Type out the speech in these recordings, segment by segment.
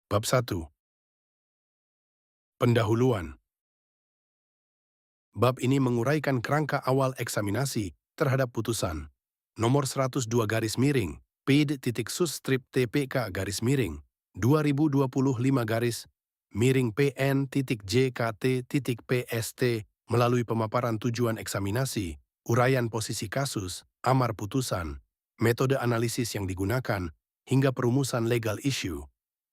Bab 1. Pendahuluan. Bab ini menguraikan kerangka awal eksaminasi terhadap putusan. Nomor 102 garis miring, PID.sus-TPK garis miring, 2025 garis miring PN.JKT.PST melalui pemaparan tujuan eksaminasi, uraian posisi kasus, amar putusan, metode analisis yang digunakan, hingga perumusan legal issue.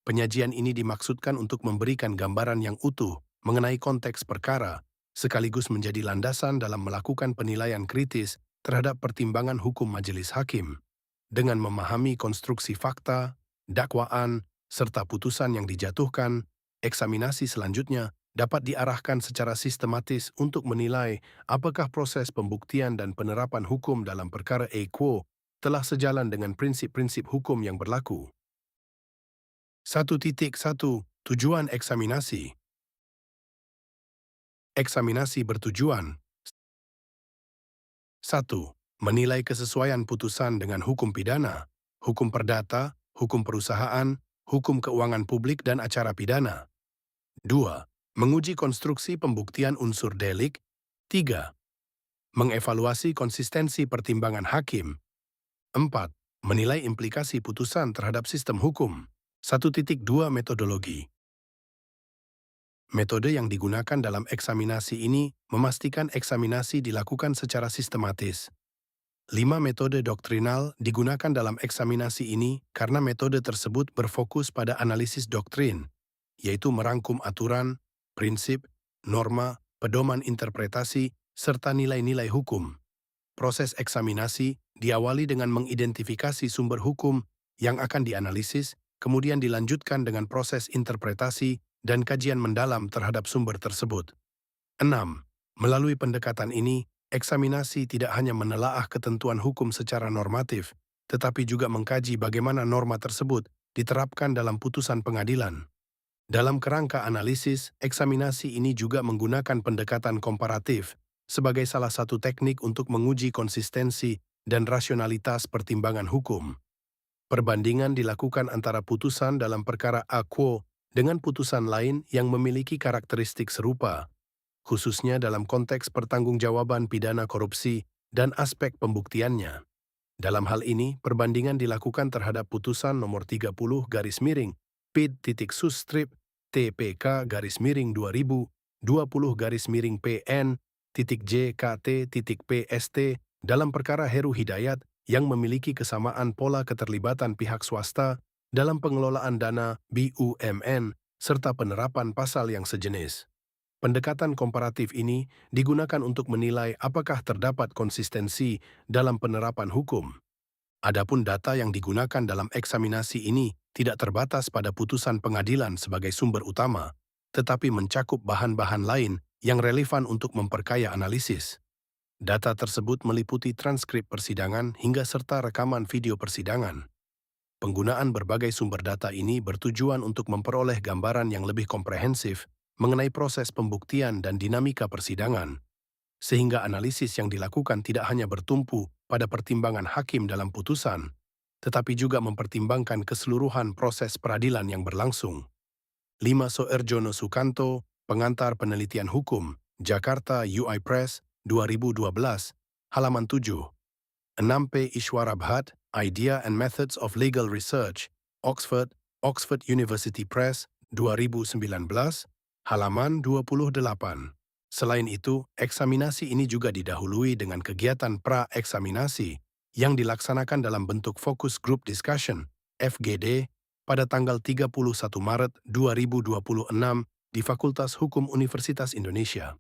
Penyajian ini dimaksudkan untuk memberikan gambaran yang utuh mengenai konteks perkara, sekaligus menjadi landasan dalam melakukan penilaian kritis terhadap pertimbangan hukum majelis hakim. Dengan memahami konstruksi fakta, dakwaan, serta putusan yang dijatuhkan, eksaminasi selanjutnya dapat diarahkan secara sistematis untuk menilai apakah proses pembuktian dan penerapan hukum dalam perkara quo telah sejalan dengan prinsip-prinsip hukum yang berlaku. 1.1 Tujuan eksaminasi. Eksaminasi bertujuan 1. Menilai kesesuaian putusan dengan hukum pidana, hukum perdata, hukum perusahaan, hukum keuangan publik dan acara pidana. 2. Menguji konstruksi pembuktian unsur delik. 3. Mengevaluasi konsistensi pertimbangan hakim. 4. Menilai implikasi putusan terhadap sistem hukum. 1.2 Metodologi. Metode yang digunakan dalam eksaminasi ini memastikan eksaminasi dilakukan secara sistematis. 5 metode doktrinal digunakan dalam eksaminasi ini karena metode tersebut berfokus pada analisis doktrin, yaitu merangkum aturan, prinsip, norma, pedoman interpretasi, serta nilai-nilai hukum. Proses eksaminasi diawali dengan mengidentifikasi sumber hukum yang akan dianalisis, kemudian dilanjutkan dengan proses interpretasi dan kajian mendalam terhadap sumber tersebut. 6. Melalui pendekatan ini, eksaminasi tidak hanya menelaah ketentuan hukum secara normatif, tetapi juga mengkaji bagaimana norma tersebut diterapkan dalam putusan pengadilan. Dalam kerangka analisis, eksaminasi ini juga menggunakan pendekatan komparatif sebagai salah satu teknik untuk menguji konsistensi dan rasionalitas pertimbangan hukum. Perbandingan dilakukan antara putusan dalam perkara a quo dengan putusan lain yang memiliki karakteristik serupa, khususnya dalam konteks pertanggungjawaban pidana korupsi dan aspek pembuktiannya. Dalam hal ini, perbandingan dilakukan terhadap putusan nomor 30 garis miring PID.sus-TPK garis miring 2020 garis miring PN.JKT.PST dalam perkara Heru Hidayat yang memiliki kesamaan pola keterlibatan pihak swasta dalam pengelolaan dana BUMN serta penerapan pasal yang sejenis. Pendekatan komparatif ini digunakan untuk menilai apakah terdapat konsistensi dalam penerapan hukum. Adapun data yang digunakan dalam eksaminasi ini tidak terbatas pada putusan pengadilan sebagai sumber utama, tetapi mencakup bahan-bahan lain yang relevan untuk memperkaya analisis. Data tersebut meliputi transkrip persidangan hingga serta rekaman video persidangan. Penggunaan berbagai sumber data ini bertujuan untuk memperoleh gambaran yang lebih komprehensif mengenai proses pembuktian dan dinamika persidangan, sehingga analisis yang dilakukan tidak hanya bertumpu pada pertimbangan hakim dalam putusan, tetapi juga mempertimbangkan keseluruhan proses peradilan yang berlangsung. 5 Soerjono Sukanto, Pengantar Penelitian Hukum, Jakarta UI Press, 2012, halaman 7. 6 P. Ishwara Bhatt, Idea and Methods of Legal Research, Oxford, Oxford University Press, 2019, halaman 28. Selain itu, eksaminasi ini juga didahului dengan kegiatan pra-eksaminasi yang dilaksanakan dalam bentuk Focus Group Discussion, FGD, pada tanggal 31 Maret 2026 di Fakultas Hukum Universitas Indonesia.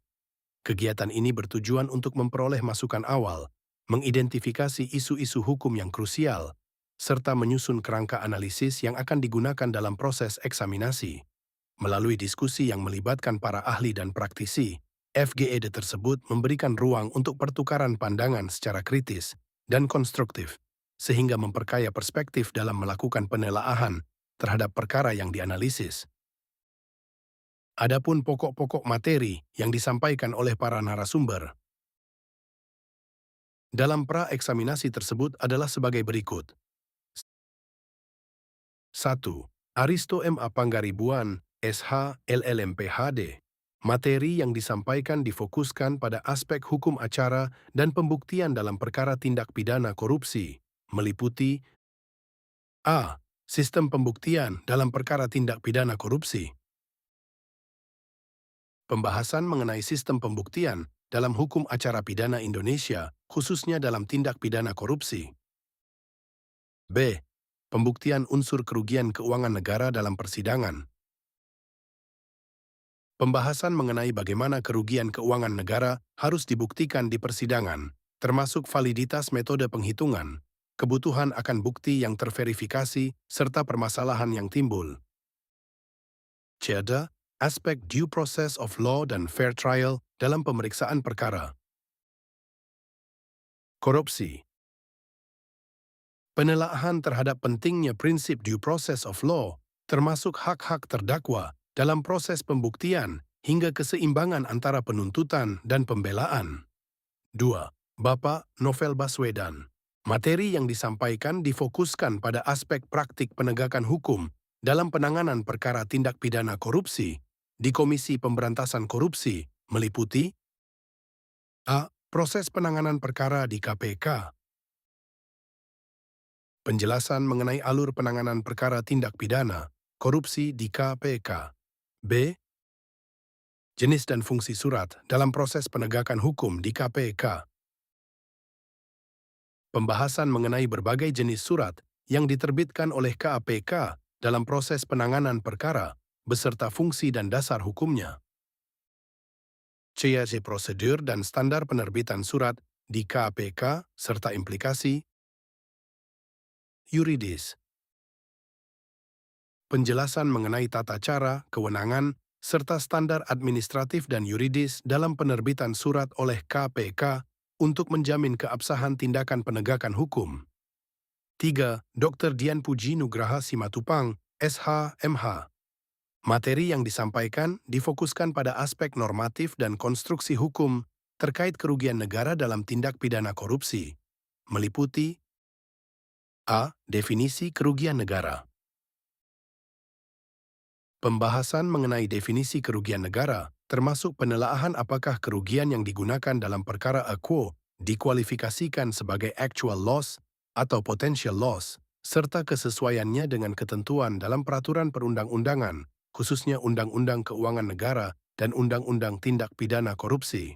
Kegiatan ini bertujuan untuk memperoleh masukan awal, mengidentifikasi isu-isu hukum yang krusial, serta menyusun kerangka analisis yang akan digunakan dalam proses eksaminasi. Melalui diskusi yang melibatkan para ahli dan praktisi, FGD tersebut memberikan ruang untuk pertukaran pandangan secara kritis dan konstruktif, sehingga memperkaya perspektif dalam melakukan penelaahan terhadap perkara yang dianalisis. Adapun pokok-pokok materi yang disampaikan oleh para narasumber dalam pra-eksaminasi tersebut adalah sebagai berikut. 1. Aristo M. Apanggaribuan, SH, LLM PhD. Materi yang disampaikan difokuskan pada aspek hukum acara dan pembuktian dalam perkara tindak pidana korupsi, meliputi A. Sistem pembuktian dalam perkara tindak pidana korupsi. Pembahasan mengenai sistem pembuktian dalam hukum acara pidana Indonesia, khususnya dalam tindak pidana korupsi. B. Pembuktian unsur kerugian keuangan negara dalam persidangan. Pembahasan mengenai bagaimana kerugian keuangan negara harus dibuktikan di persidangan, termasuk validitas metode penghitungan, kebutuhan akan bukti yang terverifikasi, serta permasalahan yang timbul. C. Aspek due process of law dan fair trial dalam pemeriksaan perkara. Korupsi. Penelaahan terhadap pentingnya prinsip due process of law, termasuk hak-hak terdakwa dalam proses pembuktian hingga keseimbangan antara penuntutan dan pembelaan. 2. Bapak Novel Baswedan. Materi yang disampaikan difokuskan pada aspek praktik penegakan hukum dalam penanganan perkara tindak pidana korupsi di Komisi Pemberantasan Korupsi, meliputi A. Proses penanganan perkara di KPK. Penjelasan mengenai alur penanganan perkara tindak pidana korupsi di KPK. B. Jenis dan fungsi surat dalam proses penegakan hukum di KPK. Pembahasan mengenai berbagai jenis surat yang diterbitkan oleh KPK dalam proses penanganan perkara, beserta fungsi dan dasar hukumnya. C. Prosedur dan standar penerbitan surat di KPK serta implikasi yuridis. Penjelasan mengenai tata cara, kewenangan, serta standar administratif dan yuridis dalam penerbitan surat oleh KPK untuk menjamin keabsahan tindakan penegakan hukum. 3. Dr. Dian Puji Nugraha Simatupang, SH, MH. Materi yang disampaikan difokuskan pada aspek normatif dan konstruksi hukum terkait kerugian negara dalam tindak pidana korupsi, meliputi A. Definisi kerugian negara. Pembahasan mengenai definisi kerugian negara, termasuk penelaahan apakah kerugian yang digunakan dalam perkara quo dikualifikasikan sebagai actual loss atau potential loss, serta kesesuaiannya dengan ketentuan dalam peraturan perundang-undangan, khususnya Undang-Undang Keuangan Negara dan Undang-Undang Tindak Pidana Korupsi.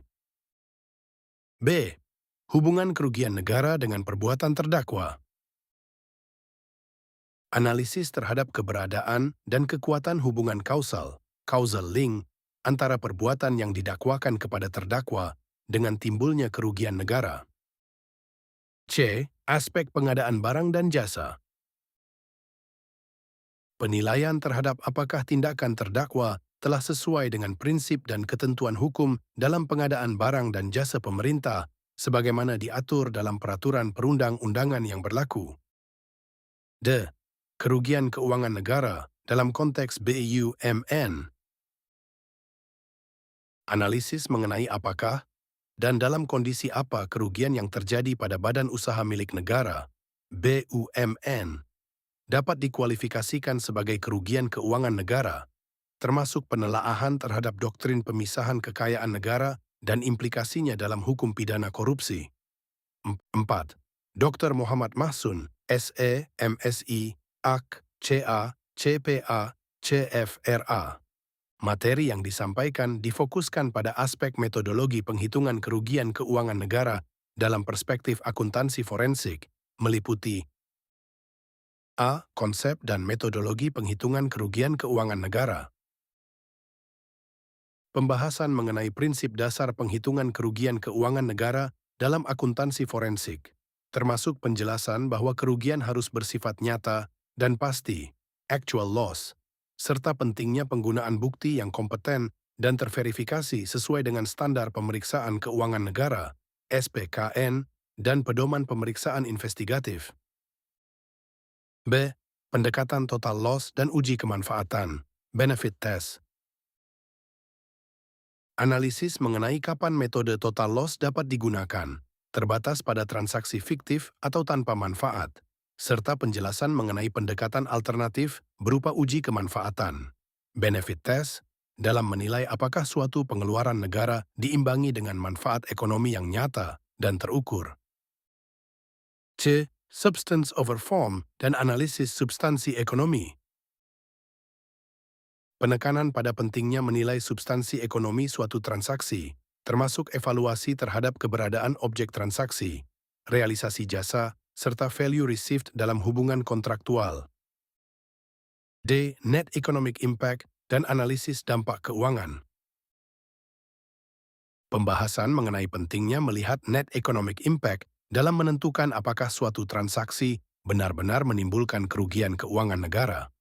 B. Hubungan kerugian negara dengan perbuatan terdakwa. Analisis terhadap keberadaan dan kekuatan hubungan causal link, antara perbuatan yang didakwakan kepada terdakwa dengan timbulnya kerugian negara. C. Aspek pengadaan barang dan jasa. Penilaian terhadap apakah tindakan terdakwa telah sesuai dengan prinsip dan ketentuan hukum dalam pengadaan barang dan jasa pemerintah sebagaimana diatur dalam peraturan perundang-undangan yang berlaku. D. Kerugian keuangan negara dalam konteks BUMN. Analisis mengenai apakah dan dalam kondisi apa kerugian yang terjadi pada badan usaha milik negara, BUMN, dapat dikualifikasikan sebagai kerugian keuangan negara, termasuk penelaahan terhadap doktrin pemisahan kekayaan negara dan implikasinya dalam hukum pidana korupsi. 4. Dr. Muhammad Mahsun, SE, MSI, AK, CA, CPA, CFRA. Materi yang disampaikan difokuskan pada aspek metodologi penghitungan kerugian keuangan negara dalam perspektif akuntansi forensik, meliputi A. Konsep dan metodologi penghitungan kerugian keuangan negara. Pembahasan mengenai prinsip dasar penghitungan kerugian keuangan negara dalam akuntansi forensik, termasuk penjelasan bahwa kerugian harus bersifat nyata dan pasti, actual loss, serta pentingnya penggunaan bukti yang kompeten dan terverifikasi sesuai dengan standar pemeriksaan keuangan negara, SPKN, dan pedoman pemeriksaan investigatif. B. Pendekatan total loss dan uji kemanfaatan, benefit test. Analisis mengenai kapan metode total loss dapat digunakan, terbatas pada transaksi fiktif atau tanpa manfaat, serta penjelasan mengenai pendekatan alternatif berupa uji kemanfaatan, benefit test, dalam menilai apakah suatu pengeluaran negara diimbangi dengan manfaat ekonomi yang nyata dan terukur. C. Substance over form dan analisis substansi ekonomi. Penekanan pada pentingnya menilai substansi ekonomi suatu transaksi, termasuk evaluasi terhadap keberadaan objek transaksi, realisasi jasa, serta value received dalam hubungan kontraktual. D. Net economic impact dan analisis dampak keuangan. Pembahasan mengenai pentingnya melihat net economic impact dalam menentukan apakah suatu transaksi benar-benar menimbulkan kerugian keuangan negara.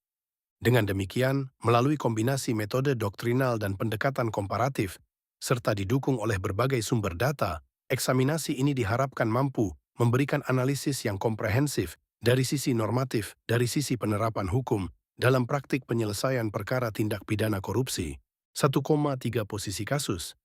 Dengan demikian, melalui kombinasi metode doktrinal dan pendekatan komparatif, serta didukung oleh berbagai sumber data, eksaminasi ini diharapkan mampu memberikan analisis yang komprehensif dari sisi normatif, dari sisi penerapan hukum, dalam praktik penyelesaian perkara tindak pidana korupsi. 1,3 posisi kasus.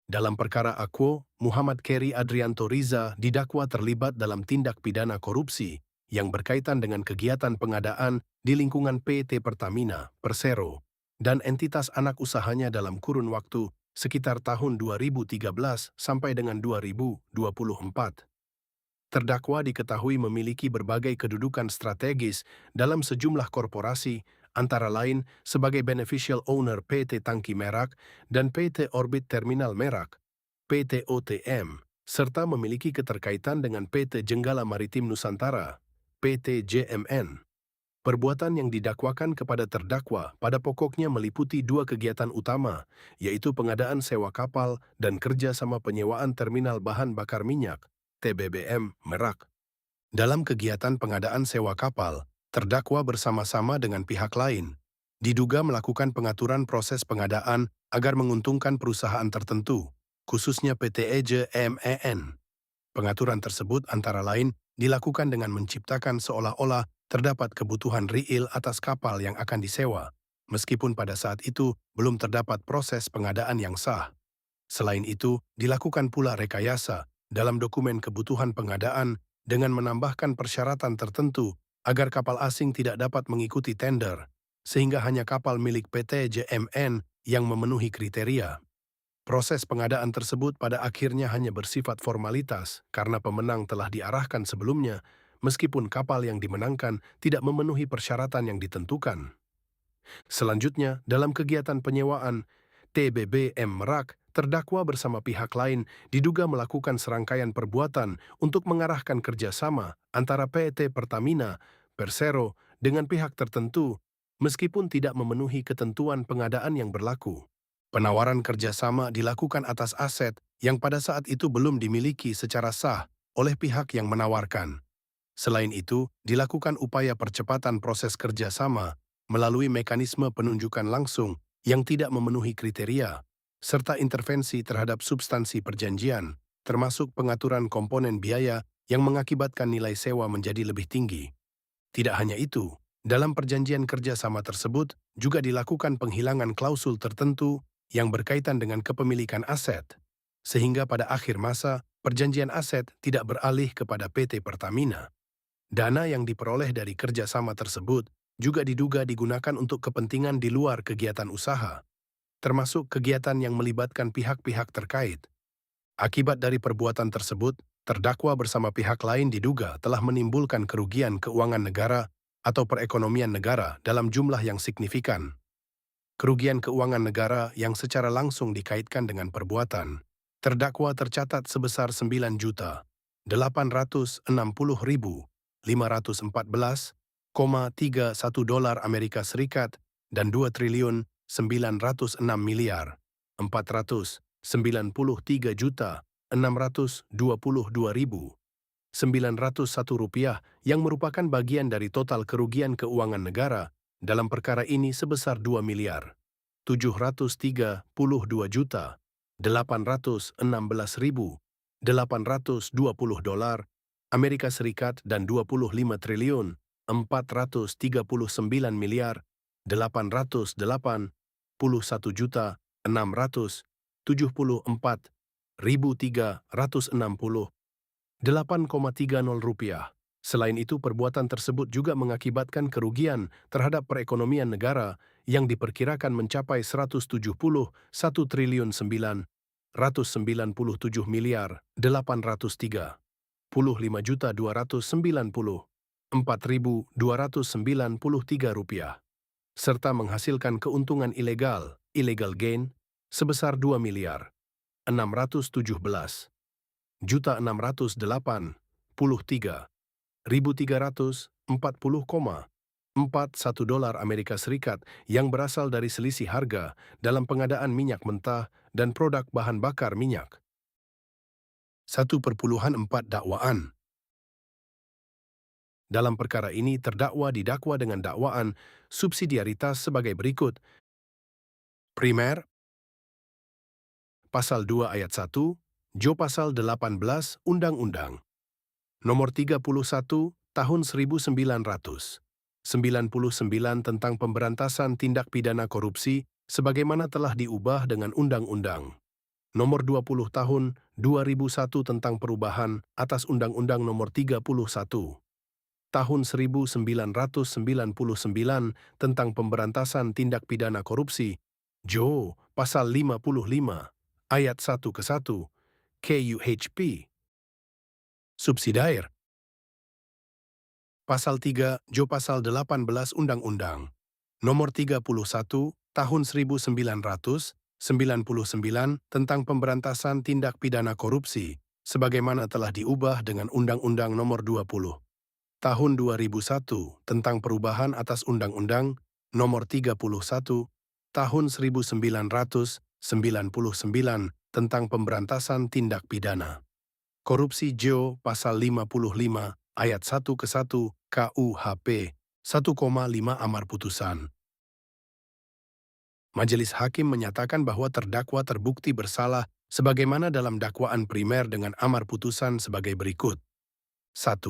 Dalam perkara Aquo, Muhammad Keri Adrianto Riza didakwa terlibat dalam tindak pidana korupsi yang berkaitan dengan kegiatan pengadaan di lingkungan PT Pertamina, Persero, dan entitas anak usahanya dalam kurun waktu sekitar tahun 2013 sampai dengan 2024. Terdakwa diketahui memiliki berbagai kedudukan strategis dalam sejumlah korporasi, antara lain sebagai beneficial owner PT Tangki Merak dan PT Orbit Terminal Merak, PT OTM, serta memiliki keterkaitan dengan PT Jenggala Maritim Nusantara, PT JMN. Perbuatan yang didakwakan kepada terdakwa pada pokoknya meliputi dua kegiatan utama, yaitu pengadaan sewa kapal dan kerjasama penyewaan terminal bahan bakar minyak, TBBM, Merak. Dalam kegiatan pengadaan sewa kapal, terdakwa bersama-sama dengan pihak lain, diduga melakukan pengaturan proses pengadaan agar menguntungkan perusahaan tertentu, khususnya PT EJMEN. Pengaturan tersebut antara lain dilakukan dengan menciptakan seolah-olah terdapat kebutuhan real atas kapal yang akan disewa, meskipun pada saat itu belum terdapat proses pengadaan yang sah. Selain itu, dilakukan pula rekayasa dalam dokumen kebutuhan pengadaan dengan menambahkan persyaratan tertentu agar kapal asing tidak dapat mengikuti tender, sehingga hanya kapal milik PT JMN yang memenuhi kriteria. Proses pengadaan tersebut pada akhirnya hanya bersifat formalitas karena pemenang telah diarahkan sebelumnya, meskipun kapal yang dimenangkan tidak memenuhi persyaratan yang ditentukan. Selanjutnya, dalam kegiatan penyewaan, TBBM Merak terdakwa bersama pihak lain diduga melakukan serangkaian perbuatan untuk mengarahkan kerjasama antara PT Pertamina, Persero, dengan pihak tertentu, meskipun tidak memenuhi ketentuan pengadaan yang berlaku. Penawaran kerjasama dilakukan atas aset yang pada saat itu belum dimiliki secara sah oleh pihak yang menawarkan. Selain itu, dilakukan upaya percepatan proses kerjasama melalui mekanisme penunjukan langsung yang tidak memenuhi kriteria, serta intervensi terhadap substansi perjanjian, termasuk pengaturan komponen biaya yang mengakibatkan nilai sewa menjadi lebih tinggi. Tidak hanya itu, dalam perjanjian kerjasama tersebut juga dilakukan penghilangan klausul tertentu yang berkaitan dengan kepemilikan aset, sehingga pada akhir masa, perjanjian aset tidak beralih kepada PT Pertamina. Dana yang diperoleh dari kerjasama tersebut juga diduga digunakan untuk kepentingan di luar kegiatan usaha, termasuk kegiatan yang melibatkan pihak-pihak terkait. Akibat dari perbuatan tersebut, terdakwa bersama pihak lain diduga telah menimbulkan kerugian keuangan negara atau perekonomian negara dalam jumlah yang signifikan. Kerugian keuangan negara yang secara langsung dikaitkan dengan perbuatan terdakwa tercatat sebesar 9.860.514,31 dolar Amerika Serikat dan 2.993.622.901 rupiah yang merupakan bagian dari total kerugian keuangan negara dalam perkara ini sebesar 2.732.816.820 dolar Amerika Serikat dan 25.439.881.674.360 8,30 rupiah. Selain itu, perbuatan tersebut juga mengakibatkan kerugian terhadap perekonomian negara yang diperkirakan mencapai 171 triliun 997 miliar 835.294.293 rupiah, serta menghasilkan keuntungan ilegal (illegal gain) sebesar 2 miliar 617 juta 683.340,41 dolar Amerika Serikat yang berasal dari selisih harga dalam pengadaan minyak mentah dan produk bahan bakar minyak. 1,4 dakwaan. Dalam perkara ini, terdakwa didakwa dengan dakwaan subsidiaritas sebagai berikut. Primer, Pasal 2 Ayat 1, Jo Pasal 18 Undang-Undang Nomor 31 Tahun 1999 tentang pemberantasan tindak pidana korupsi sebagaimana telah diubah dengan Undang-Undang Nomor 20 Tahun 2001 tentang perubahan atas Undang-Undang Nomor 31 Tahun 1999 tentang pemberantasan tindak pidana korupsi, Jo Pasal 55 Ayat 1 ke 1 KUHP. Subsidiar Pasal 3 Jo Pasal 18 Undang-Undang Nomor 31 Tahun 1999 tentang pemberantasan tindak pidana korupsi sebagaimana telah diubah dengan Undang-Undang Nomor 20 Tahun 2001 tentang perubahan atas Undang-Undang Nomor 31 Tahun 1999 tentang pemberantasan tindak pidana korupsi Jo Pasal 55 Ayat 1 ke 1 KUHP 1,5 Amar Putusan. Majelis Hakim menyatakan bahwa terdakwa terbukti bersalah sebagaimana dalam dakwaan primer dengan amar putusan sebagai berikut. 1.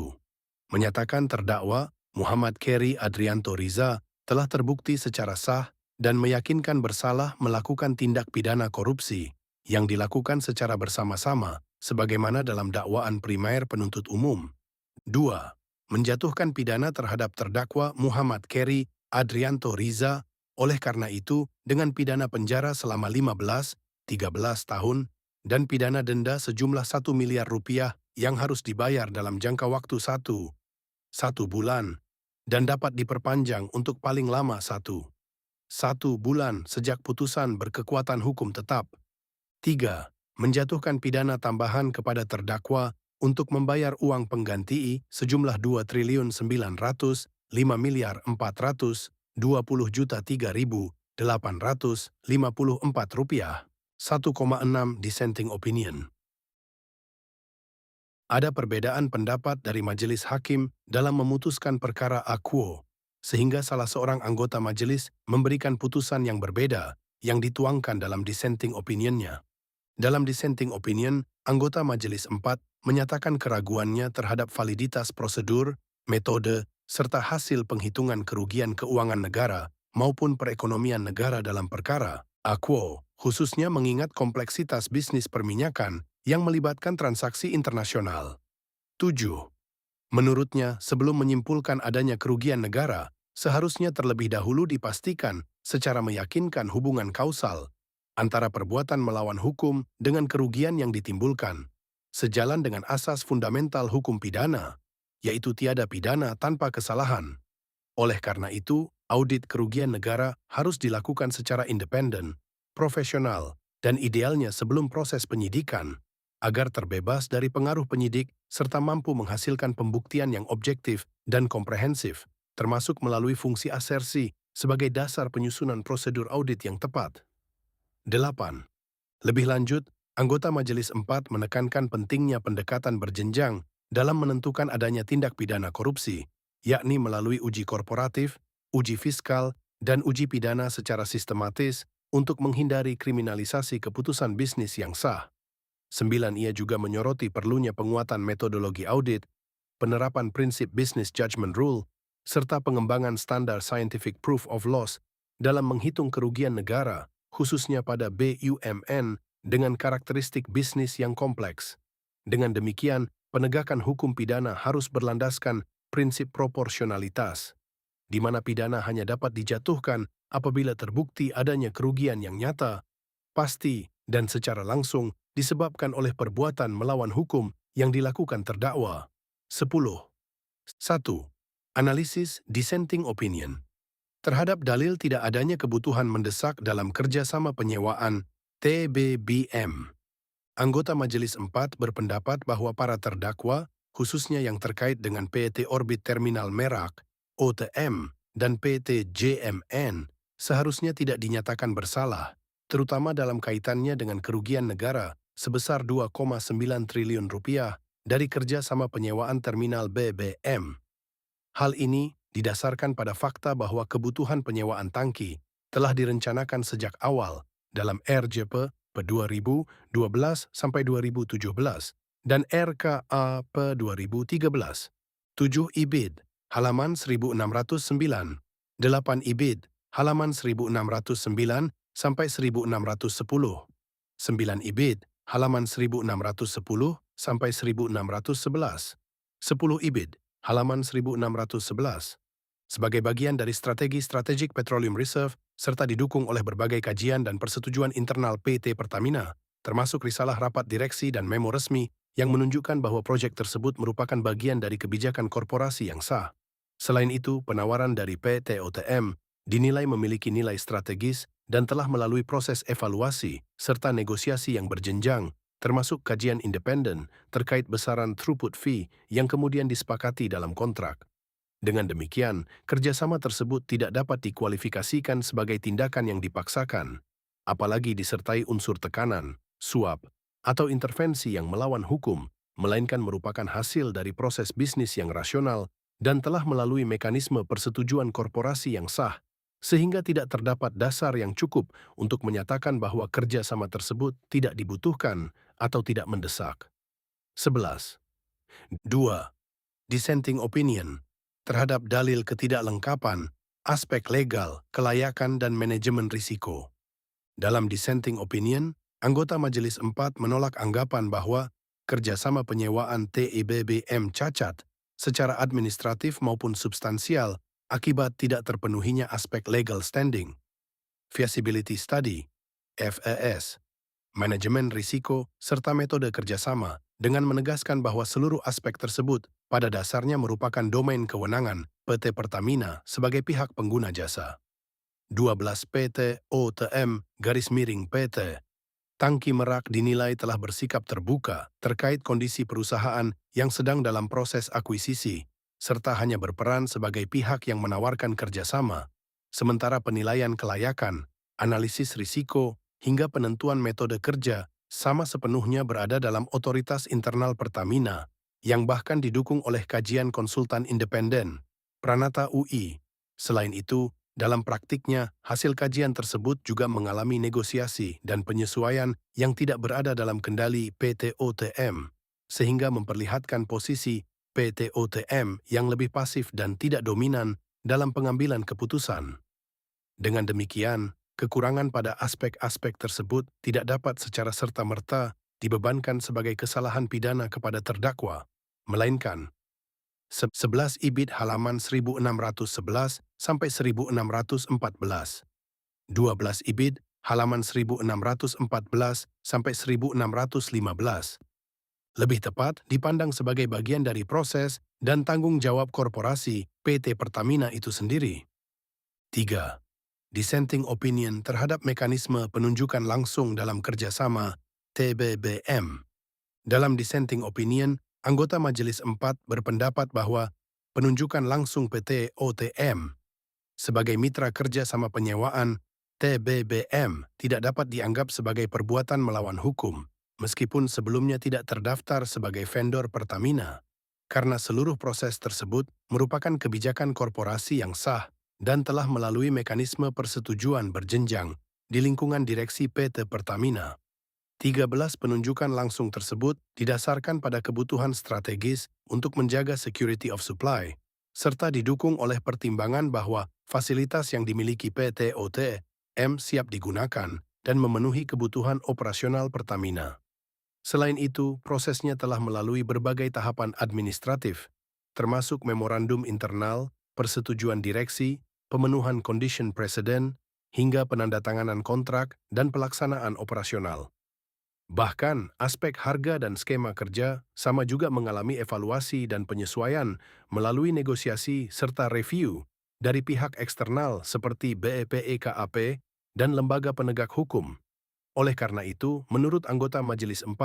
Menyatakan terdakwa Muhammad Keri Adrianto Riza telah terbukti secara sah dan meyakinkan bersalah melakukan tindak pidana korupsi yang dilakukan secara bersama-sama sebagaimana dalam dakwaan primer penuntut umum. 2. Menjatuhkan pidana terhadap terdakwa Muhammad Keri Adrianto Riza oleh karena itu dengan pidana penjara selama 15-13 tahun dan pidana denda sejumlah 1 miliar rupiah yang harus dibayar dalam jangka waktu 1 bulan dan dapat diperpanjang untuk paling lama 1 bulan sejak putusan berkekuatan hukum tetap. 3. Menjatuhkan pidana tambahan kepada terdakwa untuk membayar uang pengganti sejumlah 2.900.420.3.854 rupiah, 1,6 dissenting opinion. Ada perbedaan pendapat dari majelis hakim dalam memutuskan perkara aquo, sehingga salah seorang anggota majelis memberikan putusan yang berbeda yang dituangkan dalam dissenting opinionnya. Dalam dissenting opinion, anggota Majelis 4 menyatakan keraguannya terhadap validitas prosedur, metode, serta hasil penghitungan kerugian keuangan negara maupun perekonomian negara dalam perkara aquo, khususnya mengingat kompleksitas bisnis perminyakan yang melibatkan transaksi internasional. 7. Menurutnya, sebelum menyimpulkan adanya kerugian negara, seharusnya terlebih dahulu dipastikan secara meyakinkan hubungan kausal antara perbuatan melawan hukum dengan kerugian yang ditimbulkan, sejalan dengan asas fundamental hukum pidana, yaitu tiada pidana tanpa kesalahan. Oleh karena itu, audit kerugian negara harus dilakukan secara independen, profesional, dan idealnya sebelum proses penyidikan, agar terbebas dari pengaruh penyidik serta mampu menghasilkan pembuktian yang objektif dan komprehensif, termasuk melalui fungsi asersi sebagai dasar penyusunan prosedur audit yang tepat. 8. Lebih lanjut, anggota Majelis 4 menekankan pentingnya pendekatan berjenjang dalam menentukan adanya tindak pidana korupsi, yakni melalui uji korporatif, uji fiskal, dan uji pidana secara sistematis untuk menghindari kriminalisasi keputusan bisnis yang sah. 9. Ia juga menyoroti perlunya penguatan metodologi audit, penerapan prinsip Business Judgment Rule, serta pengembangan standar Scientific Proof of Loss dalam menghitung kerugian negara, khususnya pada BUMN dengan karakteristik bisnis yang kompleks. Dengan demikian, penegakan hukum pidana harus berlandaskan prinsip proporsionalitas, di mana pidana hanya dapat dijatuhkan apabila terbukti adanya kerugian yang nyata, pasti, dan secara langsung disebabkan oleh perbuatan melawan hukum yang dilakukan terdakwa. 10. 1. Analisis dissenting opinion. Terhadap dalil tidak adanya kebutuhan mendesak dalam kerjasama penyewaan TBBM. Anggota Majelis 4 berpendapat bahwa para terdakwa, khususnya yang terkait dengan PT Orbit Terminal Merak, OTM, dan PT JMN, seharusnya tidak dinyatakan bersalah, terutama dalam kaitannya dengan kerugian negara sebesar 2,9 triliun rupiah dari kerjasama penyewaan terminal BBM. Hal ini didasarkan pada fakta bahwa kebutuhan penyewaan tangki telah direncanakan sejak awal dalam RJP P2012 sampai 2017 dan RKA P2013. 7 IBID halaman 1609, 8 IBID halaman 1609 sampai 1610, 9 IBID halaman 1610 sampai 1611, 10 IBID halaman 1611. Sebagai bagian dari strategi Strategic Petroleum Reserve serta didukung oleh berbagai kajian dan persetujuan internal PT Pertamina, termasuk risalah rapat direksi dan memo resmi yang menunjukkan bahwa proyek tersebut merupakan bagian dari kebijakan korporasi yang sah. Selain itu, penawaran dari PT OTM dinilai memiliki nilai strategis dan telah melalui proses evaluasi serta negosiasi yang berjenjang, termasuk kajian independen terkait besaran throughput fee yang kemudian disepakati dalam kontrak. Dengan demikian, kerjasama tersebut tidak dapat dikualifikasikan sebagai tindakan yang dipaksakan, apalagi disertai unsur tekanan, suap, atau intervensi yang melawan hukum, melainkan merupakan hasil dari proses bisnis yang rasional dan telah melalui mekanisme persetujuan korporasi yang sah, sehingga tidak terdapat dasar yang cukup untuk menyatakan bahwa kerjasama tersebut tidak dibutuhkan atau tidak mendesak. 11. 2. Dissenting opinion. Terhadap dalil ketidaklengkapan, aspek legal, kelayakan, dan manajemen risiko. Dalam dissenting opinion, anggota Majelis 4 menolak anggapan bahwa kerjasama penyewaan TIBBM cacat secara administratif maupun substansial akibat tidak terpenuhinya aspek legal standing, feasibility study, FES, manajemen risiko, serta metode kerjasama, dengan menegaskan bahwa seluruh aspek tersebut pada dasarnya merupakan domain kewenangan PT Pertamina sebagai pihak pengguna jasa. 12 PT OTM _PT Tangki Merak dinilai telah bersikap terbuka terkait kondisi perusahaan yang sedang dalam proses akuisisi, serta hanya berperan sebagai pihak yang menawarkan kerjasama, sementara penilaian kelayakan, analisis risiko, hingga penentuan metode kerja sama sepenuhnya berada dalam otoritas internal Pertamina, yang bahkan didukung oleh kajian konsultan independen, Pranata UI. Selain itu, dalam praktiknya, hasil kajian tersebut juga mengalami negosiasi dan penyesuaian yang tidak berada dalam kendali PT OTM, sehingga memperlihatkan posisi PT OTM yang lebih pasif dan tidak dominan dalam pengambilan keputusan. Dengan demikian, kekurangan pada aspek-aspek tersebut tidak dapat secara serta-merta dibebankan sebagai kesalahan pidana kepada terdakwa, melainkan 11 IBID halaman 1611 sampai 1614, 12 IBID halaman 1614 sampai 1615. Lebih tepat dipandang sebagai bagian dari proses dan tanggung jawab korporasi PT Pertamina itu sendiri. 3. Dissenting opinion terhadap mekanisme penunjukan langsung dalam kerjasama TBBM. Dalam dissenting opinion, anggota Majelis 4 berpendapat bahwa penunjukan langsung PT OTM sebagai mitra kerja sama penyewaan TBBM tidak dapat dianggap sebagai perbuatan melawan hukum, meskipun sebelumnya tidak terdaftar sebagai vendor Pertamina, karena seluruh proses tersebut merupakan kebijakan korporasi yang sah dan telah melalui mekanisme persetujuan berjenjang di lingkungan direksi PT Pertamina. 13 penunjukan langsung tersebut didasarkan pada kebutuhan strategis untuk menjaga security of supply, serta didukung oleh pertimbangan bahwa fasilitas yang dimiliki PT OTM siap digunakan dan memenuhi kebutuhan operasional Pertamina. Selain itu, prosesnya telah melalui berbagai tahapan administratif, termasuk memorandum internal, persetujuan direksi, pemenuhan condition precedent, hingga penandatanganan kontrak dan pelaksanaan operasional. Bahkan, aspek harga dan skema kerja sama juga mengalami evaluasi dan penyesuaian melalui negosiasi serta review dari pihak eksternal seperti BEPEKAP dan lembaga penegak hukum. Oleh karena itu, menurut anggota Majelis 4,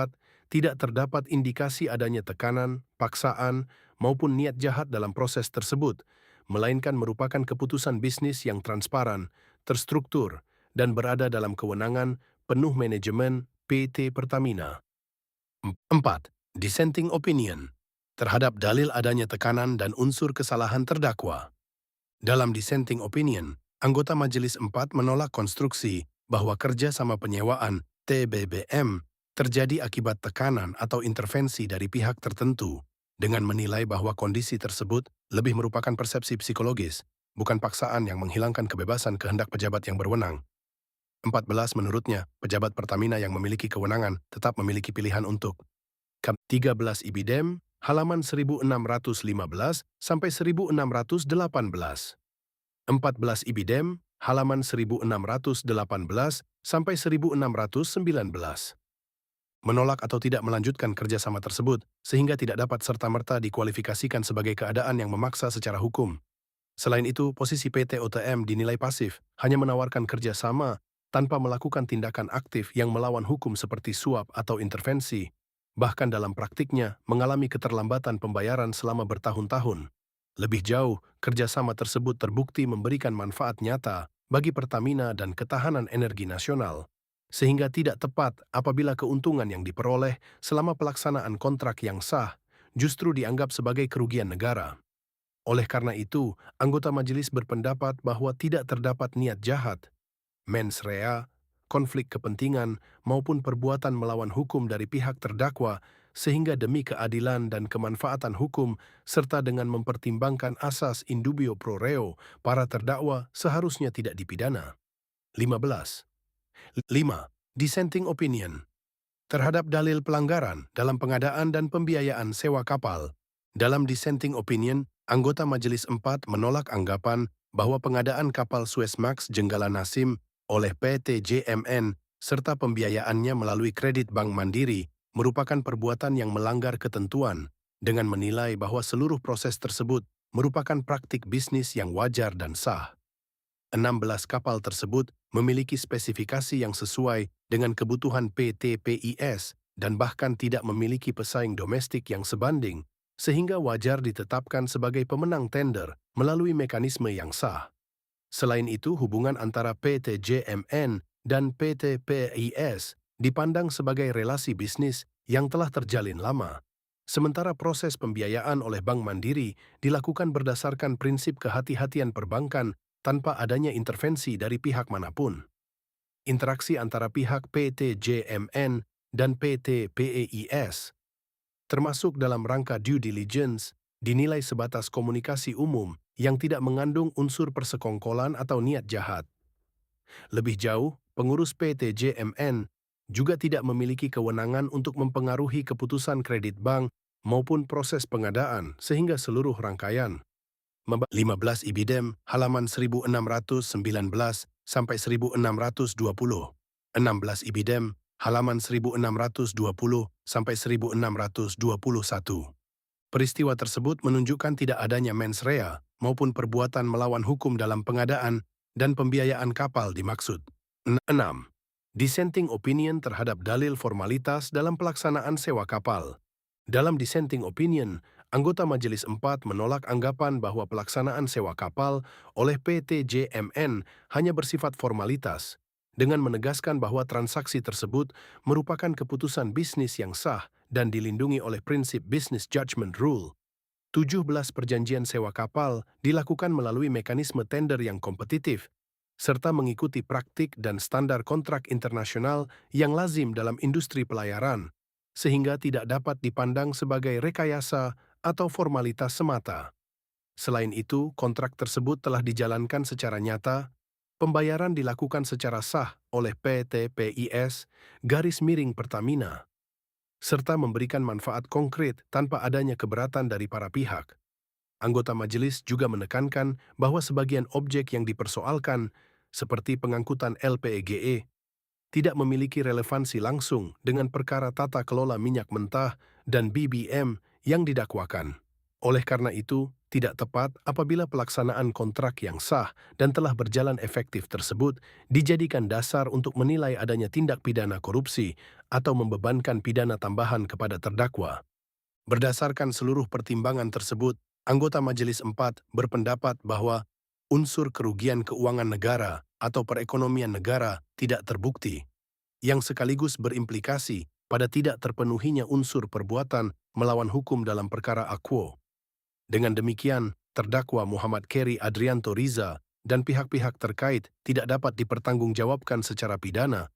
tidak terdapat indikasi adanya tekanan, paksaan, maupun niat jahat dalam proses tersebut, melainkan merupakan keputusan bisnis yang transparan, terstruktur, dan berada dalam kewenangan penuh manajemen PT Pertamina. 4. Dissenting opinion terhadap dalil adanya tekanan dan unsur kesalahan terdakwa. Dalam dissenting opinion, anggota Majelis 4 menolak konstruksi bahwa kerja sama penyewaan TBBM terjadi akibat tekanan atau intervensi dari pihak tertentu, dengan menilai bahwa kondisi tersebut lebih merupakan persepsi psikologis, bukan paksaan yang menghilangkan kebebasan kehendak pejabat yang berwenang. 14. Menurutnya, pejabat Pertamina yang memiliki kewenangan tetap memiliki pilihan untuk 13 IBDEM, halaman 1615 sampai 1618. 14 IBDEM, halaman 1618 sampai 1619. Menolak atau tidak melanjutkan kerjasama tersebut, sehingga tidak dapat serta-merta dikualifikasikan sebagai keadaan yang memaksa secara hukum. Selain itu, posisi PT OTM dinilai pasif, hanya menawarkan kerjasama tanpa melakukan tindakan aktif yang melawan hukum seperti suap atau intervensi. Bahkan dalam praktiknya, mengalami keterlambatan pembayaran selama bertahun-tahun. Lebih jauh, kerjasama tersebut terbukti memberikan manfaat nyata bagi Pertamina dan ketahanan energi nasional, sehingga tidak tepat apabila keuntungan yang diperoleh selama pelaksanaan kontrak yang sah justru dianggap sebagai kerugian negara. Oleh karena itu, anggota majelis berpendapat bahwa tidak terdapat niat jahat, mens rea, konflik kepentingan, maupun perbuatan melawan hukum dari pihak terdakwa, sehingga demi keadilan dan kemanfaatan hukum, serta dengan mempertimbangkan asas in dubio pro reo, para terdakwa seharusnya tidak dipidana. 15. 5. Dissenting opinion terhadap dalil pelanggaran dalam pengadaan dan pembiayaan sewa kapal. Dalam dissenting opinion, anggota Majelis 4 menolak anggapan bahwa pengadaan kapal Suezmax Jenggala Nasim oleh PT JMN serta pembiayaannya melalui kredit Bank Mandiri merupakan perbuatan yang melanggar ketentuan, dengan menilai bahwa seluruh proses tersebut merupakan praktik bisnis yang wajar dan sah. 16 kapal tersebut memiliki spesifikasi yang sesuai dengan kebutuhan PT PIS dan bahkan tidak memiliki pesaing domestik yang sebanding, sehingga wajar ditetapkan sebagai pemenang tender melalui mekanisme yang sah. Selain itu, hubungan antara PT JMN dan PT PIS dipandang sebagai relasi bisnis yang telah terjalin lama. Sementara proses pembiayaan oleh Bank Mandiri dilakukan berdasarkan prinsip kehati-hatian perbankan tanpa adanya intervensi dari pihak manapun. Interaksi antara pihak PT JMN dan PT PEIS, termasuk dalam rangka due diligence, dinilai sebatas komunikasi umum yang tidak mengandung unsur persekongkolan atau niat jahat. Lebih jauh, pengurus PT JMN juga tidak memiliki kewenangan untuk mempengaruhi keputusan kredit bank maupun proses pengadaan sehingga seluruh rangkaian 15 IBDEM halaman 1619 sampai 1620. 16 IBDEM halaman 1620 sampai 1621. Peristiwa tersebut menunjukkan tidak adanya mens rea maupun perbuatan melawan hukum dalam pengadaan dan pembiayaan kapal dimaksud. 6. Dissenting opinion terhadap dalil formalitas dalam pelaksanaan sewa kapal. Dalam dissenting opinion, anggota Majelis 4 menolak anggapan bahwa pelaksanaan sewa kapal oleh PT JMN hanya bersifat formalitas, dengan menegaskan bahwa transaksi tersebut merupakan keputusan bisnis yang sah dan dilindungi oleh prinsip Business Judgment Rule. 17 perjanjian sewa kapal dilakukan melalui mekanisme tender yang kompetitif, serta mengikuti praktik dan standar kontrak internasional yang lazim dalam industri pelayaran, sehingga tidak dapat dipandang sebagai rekayasa atau formalitas semata. Selain itu, kontrak tersebut telah dijalankan secara nyata, pembayaran dilakukan secara sah oleh PT PIS, garis miring Pertamina. serta memberikan manfaat konkret tanpa adanya keberatan dari para pihak. Anggota majelis juga menekankan bahwa sebagian objek yang dipersoalkan, seperti pengangkutan LPEGE, tidak memiliki relevansi langsung dengan perkara tata kelola minyak mentah dan BBM yang didakwakan. Oleh karena itu, tidak tepat apabila pelaksanaan kontrak yang sah dan telah berjalan efektif tersebut dijadikan dasar untuk menilai adanya tindak pidana korupsi atau membebankan pidana tambahan kepada terdakwa. Berdasarkan seluruh pertimbangan tersebut, anggota Majelis 4 berpendapat bahwa unsur kerugian keuangan negara atau perekonomian negara tidak terbukti, yang sekaligus berimplikasi pada tidak terpenuhinya unsur perbuatan melawan hukum dalam perkara Aquo. Dengan demikian, terdakwa Muhammad Keri Adrianto Riza dan pihak-pihak terkait tidak dapat dipertanggungjawabkan secara pidana,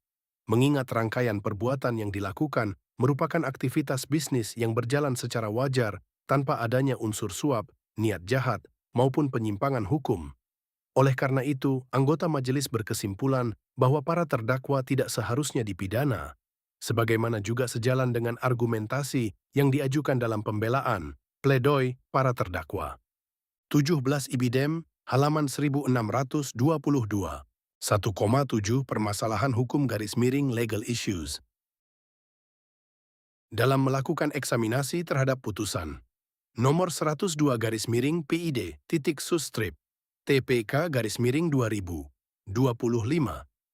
mengingat rangkaian perbuatan yang dilakukan merupakan aktivitas bisnis yang berjalan secara wajar tanpa adanya unsur suap, niat jahat, maupun penyimpangan hukum. Oleh karena itu, anggota majelis berkesimpulan bahwa para terdakwa tidak seharusnya dipidana, sebagaimana juga sejalan dengan argumentasi yang diajukan dalam pembelaan, pledoi para terdakwa. 17 Ibidem, halaman 1622. 1,7 Permasalahan hukum garis miring legal issues. Dalam melakukan eksaminasi terhadap putusan nomor 102 garis miring PID titik susstrip TPK garis miring 2025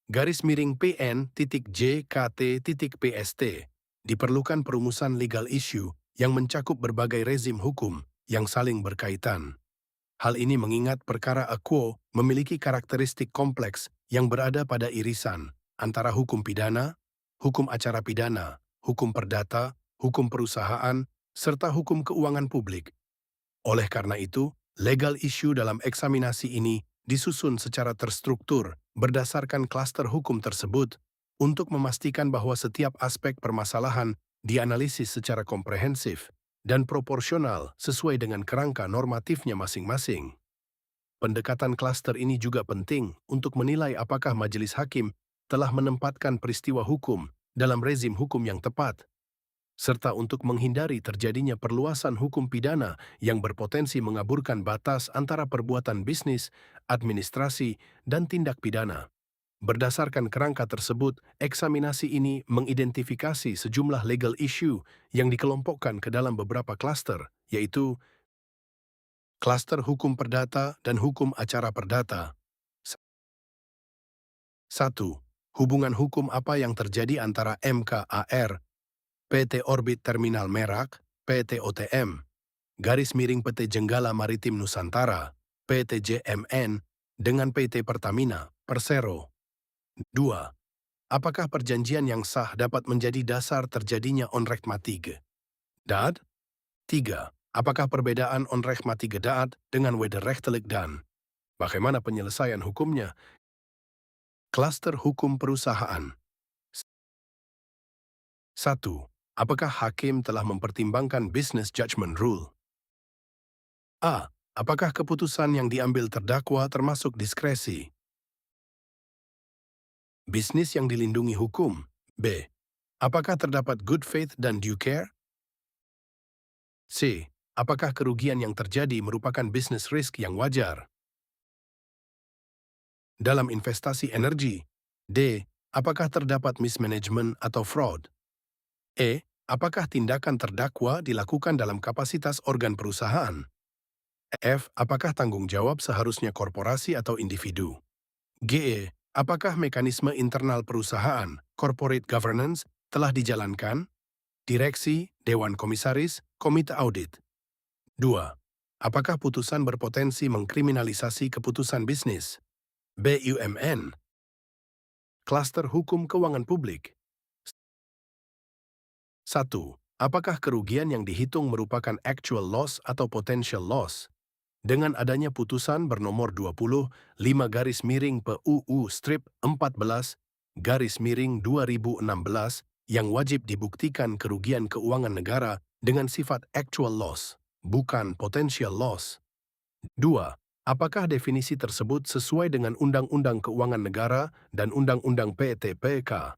garis miring PN titik JKT titik PST diperlukan perumusan legal issue yang mencakup berbagai rezim hukum yang saling berkaitan. Hal ini mengingat perkara Aquo memiliki karakteristik kompleks yang berada pada irisan antara hukum pidana, hukum acara pidana, hukum perdata, hukum perusahaan, serta hukum keuangan publik. Oleh karena itu, legal issue dalam eksaminasi ini disusun secara terstruktur berdasarkan klaster hukum tersebut untuk memastikan bahwa setiap aspek permasalahan dianalisis secara komprehensif dan proporsional sesuai dengan kerangka normatifnya masing-masing. Pendekatan klaster ini juga penting untuk menilai apakah majelis hakim telah menempatkan peristiwa hukum dalam rezim hukum yang tepat, serta untuk menghindari terjadinya perluasan hukum pidana yang berpotensi mengaburkan batas antara perbuatan bisnis, administrasi, dan tindak pidana. Berdasarkan kerangka tersebut, eksaminasi ini mengidentifikasi sejumlah legal issue yang dikelompokkan ke dalam beberapa klaster, yaitu klaster hukum perdata dan hukum acara perdata. 1. Hubungan hukum apa yang terjadi antara MKAR, PT Orbit Terminal Merak, PT OTM, garis miring PT Jenggala Maritim Nusantara, PT JMN, dengan PT Pertamina, Persero. 2. Apakah perjanjian yang sah dapat menjadi dasar terjadinya onrechtmatige daad? 3. Apakah perbedaan onrechtmatige daad dengan wederrechtelijk dan bagaimana penyelesaian hukumnya? Klaster hukum perusahaan. 1. Apakah hakim telah mempertimbangkan business judgment rule? A. Apakah keputusan yang diambil terdakwa termasuk diskresi? Bisnis yang dilindungi hukum. B. Apakah terdapat good faith dan due care? C. Apakah kerugian yang terjadi merupakan business risk yang wajar? Dalam investasi energi. D. Apakah terdapat mismanagement atau fraud? E. Apakah tindakan terdakwa dilakukan dalam kapasitas organ perusahaan? F. Apakah tanggung jawab seharusnya korporasi atau individu? G. Apakah mekanisme internal perusahaan, corporate governance, telah dijalankan? Direksi, Dewan Komisaris, Komite Audit. 2. Apakah putusan berpotensi mengkriminalisasi keputusan bisnis? BUMN. Klaster hukum keuangan publik. 1. Apakah kerugian yang dihitung merupakan actual loss atau potential loss? Dengan adanya putusan bernomor 20, 5 garis miring PUU strip 14, garis miring 2016, yang wajib dibuktikan kerugian keuangan negara dengan sifat actual loss, bukan potential loss. 2. Apakah definisi tersebut sesuai dengan Undang-Undang Keuangan Negara dan Undang-Undang PTPK?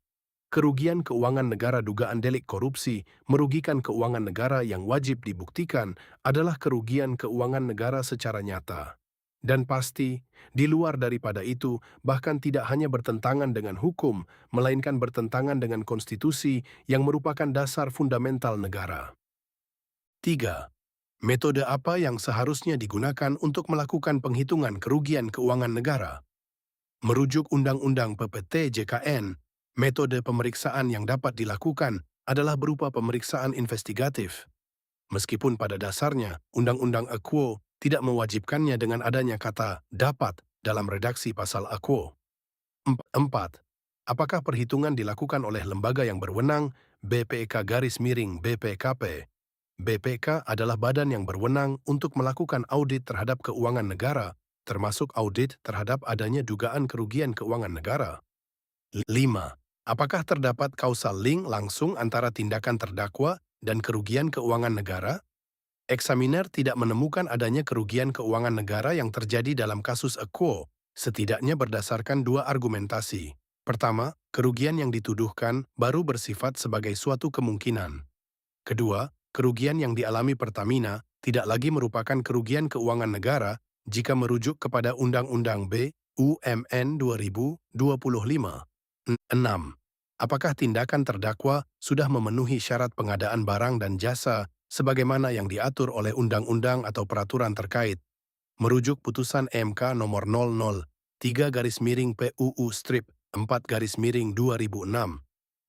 Kerugian keuangan negara dugaan delik korupsi merugikan keuangan negara yang wajib dibuktikan adalah kerugian keuangan negara secara nyata. Dan pasti, di luar daripada itu, bahkan tidak hanya bertentangan dengan hukum, melainkan bertentangan dengan konstitusi yang merupakan dasar fundamental negara. 3. Metode apa yang seharusnya digunakan untuk melakukan penghitungan kerugian keuangan negara? Merujuk Undang-Undang PPT JKN, metode pemeriksaan yang dapat dilakukan adalah berupa pemeriksaan investigatif. Meskipun pada dasarnya, Undang-Undang Aquo tidak mewajibkannya dengan adanya kata "dapat" dalam redaksi pasal Aquo. 4. Apakah perhitungan dilakukan oleh lembaga yang berwenang, BPK-BPKP? BPK adalah badan yang berwenang untuk melakukan audit terhadap keuangan negara, termasuk audit terhadap adanya dugaan kerugian keuangan negara. 5. Apakah terdapat kausal link langsung antara tindakan terdakwa dan kerugian keuangan negara? Eksaminer tidak menemukan adanya kerugian keuangan negara yang terjadi dalam kasus Aquo, setidaknya berdasarkan dua argumentasi. Pertama, kerugian yang dituduhkan baru bersifat sebagai suatu kemungkinan. Kedua, kerugian yang dialami Pertamina tidak lagi merupakan kerugian keuangan negara jika merujuk kepada Undang-Undang BUMN 2025. 6. Apakah tindakan terdakwa sudah memenuhi syarat pengadaan barang dan jasa sebagaimana yang diatur oleh undang-undang atau peraturan terkait? Merujuk putusan MK nomor 003-PUU-4-2006.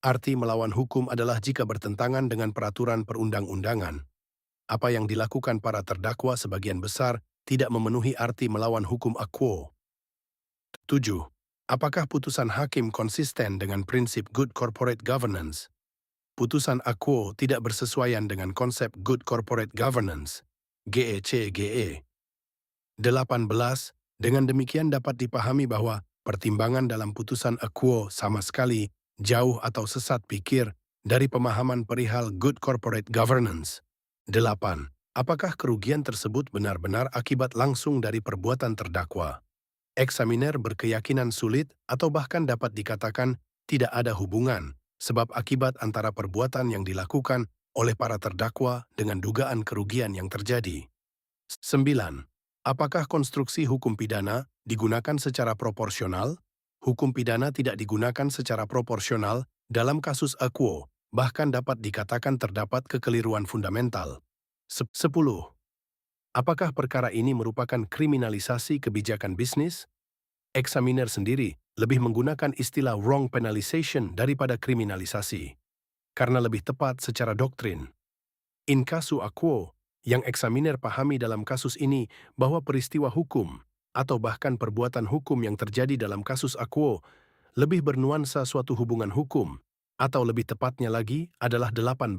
Arti melawan hukum adalah jika bertentangan dengan peraturan perundang-undangan. Apa yang dilakukan para terdakwa sebagian besar tidak memenuhi arti melawan hukum Aquo. 7. Apakah putusan hakim konsisten dengan prinsip good corporate governance? Putusan Aquo tidak bersesuaian dengan konsep good corporate governance, GEC-GE. 18. Dengan demikian dapat dipahami bahwa pertimbangan dalam putusan Aquo sama sekali jauh atau sesat pikir dari pemahaman perihal good corporate governance. 8. Apakah kerugian tersebut benar-benar akibat langsung dari perbuatan terdakwa? Eksaminer berkeyakinan sulit atau bahkan dapat dikatakan tidak ada hubungan sebab akibat antara perbuatan yang dilakukan oleh para terdakwa dengan dugaan kerugian yang terjadi. 9. Apakah konstruksi hukum pidana digunakan secara proporsional? Hukum pidana tidak digunakan secara proporsional dalam kasus Aquo, bahkan dapat dikatakan terdapat kekeliruan fundamental. 10. Apakah perkara ini merupakan kriminalisasi kebijakan bisnis? Eksaminer sendiri lebih menggunakan istilah wrong penalization daripada kriminalisasi, karena lebih tepat secara doktrin. In casu Aquo, yang eksaminer pahami dalam kasus ini bahwa peristiwa hukum atau bahkan perbuatan hukum yang terjadi dalam kasus Aquo lebih bernuansa suatu hubungan hukum, atau lebih tepatnya lagi adalah 18.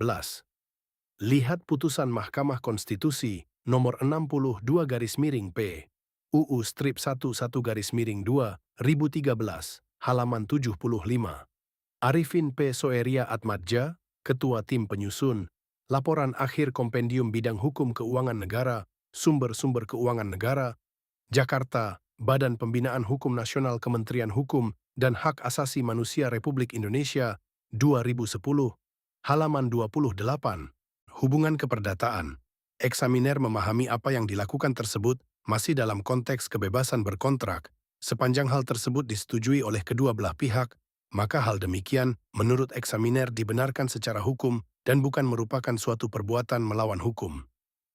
Lihat putusan Mahkamah Konstitusi nomor 62-P, UU strip 11-2, 2013, halaman 75. Arifin P. Soeria Atmadja, Ketua Tim Penyusun, Laporan Akhir Kompendium Bidang Hukum Keuangan Negara, Sumber-sumber Keuangan Negara, Jakarta, Badan Pembinaan Hukum Nasional Kementerian Hukum dan Hak Asasi Manusia Republik Indonesia, 2010, halaman 28. Hubungan keperdataan. Eksaminer memahami apa yang dilakukan tersebut masih dalam konteks kebebasan berkontrak. Sepanjang hal tersebut disetujui oleh kedua belah pihak, maka hal demikian menurut eksaminer dibenarkan secara hukum dan bukan merupakan suatu perbuatan melawan hukum.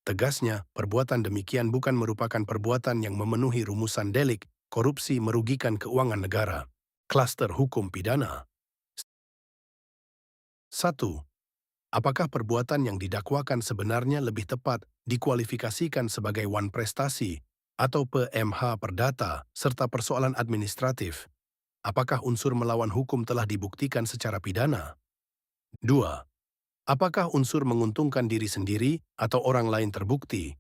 Tegasnya, perbuatan demikian bukan merupakan perbuatan yang memenuhi rumusan delik, korupsi merugikan keuangan negara. Klaster hukum pidana. 1. Apakah perbuatan yang didakwakan sebenarnya lebih tepat dikualifikasikan sebagai wan prestasi atau PMH perdata serta persoalan administratif? Apakah unsur melawan hukum telah dibuktikan secara pidana? 2. Apakah unsur menguntungkan diri sendiri atau orang lain terbukti?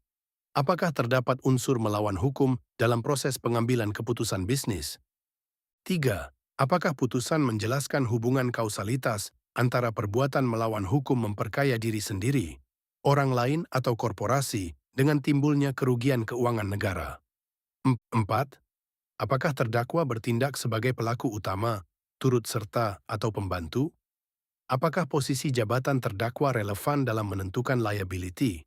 Apakah terdapat unsur melawan hukum dalam proses pengambilan keputusan bisnis? 3. Apakah putusan menjelaskan hubungan kausalitas antara perbuatan melawan hukum memperkaya diri sendiri, orang lain atau korporasi dengan timbulnya kerugian keuangan negara? 4. Apakah terdakwa bertindak sebagai pelaku utama turut serta atau pembantu? Apakah posisi jabatan terdakwa relevan dalam menentukan liability?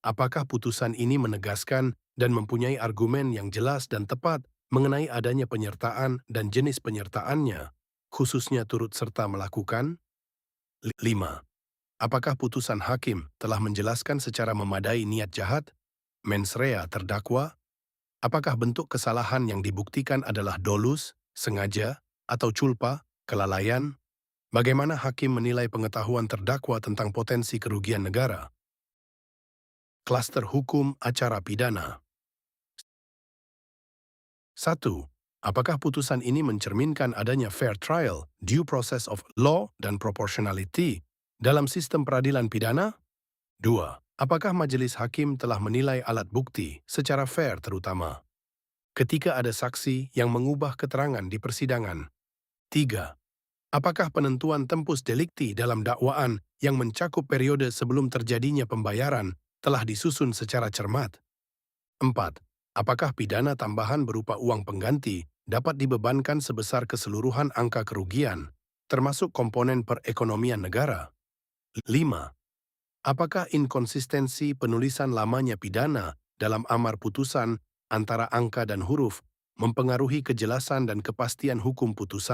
Apakah putusan ini menegaskan dan mempunyai argumen yang jelas dan tepat mengenai adanya penyertaan dan jenis penyertaannya, khususnya turut serta melakukan? 5. Apakah putusan hakim telah menjelaskan secara memadai niat jahat, mens rea terdakwa? Apakah bentuk kesalahan yang dibuktikan adalah dolus, sengaja, atau culpa, kelalaian? Bagaimana hakim menilai pengetahuan terdakwa tentang potensi kerugian negara? Klaster hukum acara pidana. 1. Apakah putusan ini mencerminkan adanya fair trial, due process of law, dan proportionality dalam sistem peradilan pidana? 2. Apakah majelis hakim telah menilai alat bukti secara fair terutama ketika ada saksi yang mengubah keterangan di persidangan? 3. Apakah penentuan tempus delicti dalam dakwaan yang mencakup periode sebelum terjadinya pembayaran telah disusun secara cermat? 4. Apakah pidana tambahan berupa uang pengganti dapat dibebankan sebesar keseluruhan angka kerugian, termasuk komponen perekonomian negara? 5. Apakah inkonsistensi penulisan lamanya pidana dalam amar putusan antara angka dan huruf mempengaruhi kejelasan dan kepastian hukum putusan?